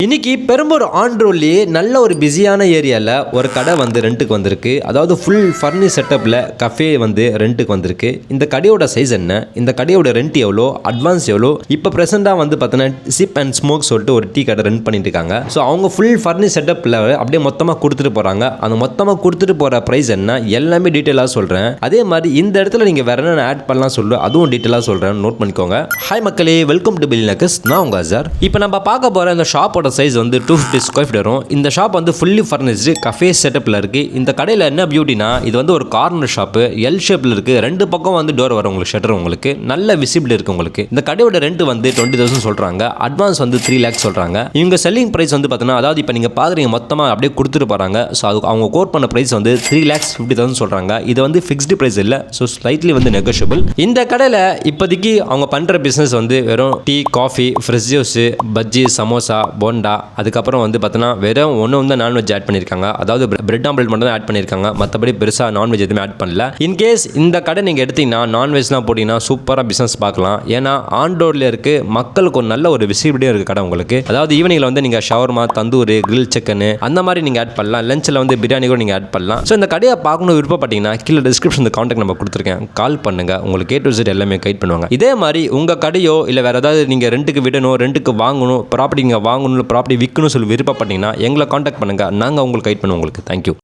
இன்னைக்கு பெரம்பூர் ஆண்ட்ரோல்லே நல்ல ஒரு பிஸியான ஏரியாவில் ஒரு கடை வந்து ரெண்ட்டுக்கு வந்திருக்கு. அதாவது ஃபுல் ஃபர்னிஷ் செட்டப்பில் கஃபே வந்து ரெண்ட்டுக்கு வந்திருக்கு. இந்த கடையோட சைஸ் என்ன, இந்த கடையோட ரெண்ட் எவ்வளோ, அட்வான்ஸ் எவ்வளோ, இப்போ ப்ரெசெண்டாக வந்து பார்த்தீங்கன்னா சிப் அண்ட் ஸ்மோக் சொல்லிட்டு ஒரு டீ கடை ரன் பண்ணிட்டு இருக்காங்க. ஸோ அவங்க ஃபுல் ஃபர்னிஷ் செட்டப்பில் அப்படியே மொத்தமாக கொடுத்துட்டு போகிறாங்க. அந்த மொத்தமாக கொடுத்துட்டு போகிற ப்ரைஸ் என்ன எல்லாமே டீட்டெயிலாக சொல்கிறேன். அதே மாதிரி இந்த இடத்துல நீங்கள் வேற என்ன ஆட் பண்ணலாம் சொல்லுவேன், அதுவும் டீட்டெயிலாக சொல்கிறேன், நோட் பண்ணிக்கோங்க. ஹாய் மக்களே, வெல்கம் டு பில்லினக்கஸ். நான் உங்கள் அசார். இப்போ நம்ம பார்க்க போகிற இந்த ஷாப்போட சைஸ் வந்து 250 ஸ்கொயர் ஃபீட் வரும். இந்த ஷாப் வந்து ஃபுல்லி ஃபர்னிஷ்டு கஃபே செட்டப்பில் இருக்கு. இந்த கடையில் என்ன பியூட்டினா, இது வந்து ஒரு கார்னர் ஷாப்பு, எல் ஷேப்பில் இருக்கு. ரெண்டு பக்கம் வந்து டோர் வரும் உங்களுக்கு, ஷட்டர் உங்களுக்கு நல்ல விசிபிள் இருக்கு உங்களுக்கு. இந்த கடையோட ரெண்ட் வந்து 20,000 சொல்றாங்க. அட்வான்ஸ் வந்து 3 lakhs சொல்றாங்க. இவங்க செல்லிங் பிரைஸ் வந்து பார்த்தீங்கன்னா, அதாவது இப்போ நீங்க பாக்குறீங்க மொத்தமாக அப்படியே கொடுத்துட்டு போறாங்க. ஸோ அது அவங்க கோட் பண்ண பிரைஸ் வந்து 3,50,000 சொல்றாங்க. இது வந்து ஃபிக்ஸ்டு பிரைஸ் இல்லை, ஸோ ஸ்லைட்லி வந்து நெகோஷியபிள். இந்த கடையில் இப்போதைக்கு அவங்க பண்ற பிசினஸ் வந்து வெறும் tea, coffee, fresh juice, bajji, samosa, bonda, அதுக்கப்புறம் வந்து பார்த்தீங்கன்னா வெறும் ஒன்று நான்வெஜ் ஆட் பண்ணியிருக்காங்க. அதாவது பிரெட் ஆம்லெட் மட்டும் தான் ஆட் பண்ணியிருக்காங்க. மற்றபடி பெருசாக நான்வெஜ் எதுவுமே ஆட் பண்ணல. இன்கேஸ் இந்த கடை நீங்கள் எடுத்தீங்கன்னா நான்வெஜ்லாம் போட்டிங்கன்னா சூப்பராக பிஸ்னஸ் பார்க்கலாம். ஏன்னா ஆண்டோரில் இருக்கு, மக்களுக்கு ஒரு நல்ல ஒரு விசிபிலிட்டியும் இருக்குது கடை உங்களுக்கு. அதாவது ஈவினிங்கில் வந்து நீங்கள் ஷவர்மா, தந்தூரி, கிரில் சிக்கன் அந்த மாதிரி நீங்கள் ஆட் பண்ணலாம். லஞ்சில் வந்து பிரியாணி கூட நீங்கள் ஆட் பண்ணலாம். ஸோ இந்த கடையை பார்க்கணும் விருப்பப்பட்டீங்கன்னா கீழே டிஸ்கிரிப்ஷன் கான்டாக்ட் நம்பர் கொடுத்துருக்கேன், கால் பண்ணுங்க. உங்களுக்கு A to Z எல்லாமே கைட் பண்ணுவாங்க. இதே மாதிரி உங்கள் கடையோ இல்லை வேறு ஏதாவது நீங்கள் ரெண்டுக்கு விடணும், ரெண்டுக்கு வாங்கணும், ப்ராப்பர்ட்டி நீங்கள் வாங்கணும், ப்ராப்பர்ட்டி விற்கணும் சொல்லி விருப்பப்பட்டீங்கன்னா எங்களை காண்டாக்ட் பண்ணுங்கள். நாங்கள் உங்களுக்கு கைட் பண்ணுவோம் உங்களுக்கு. தேங்க்யூ.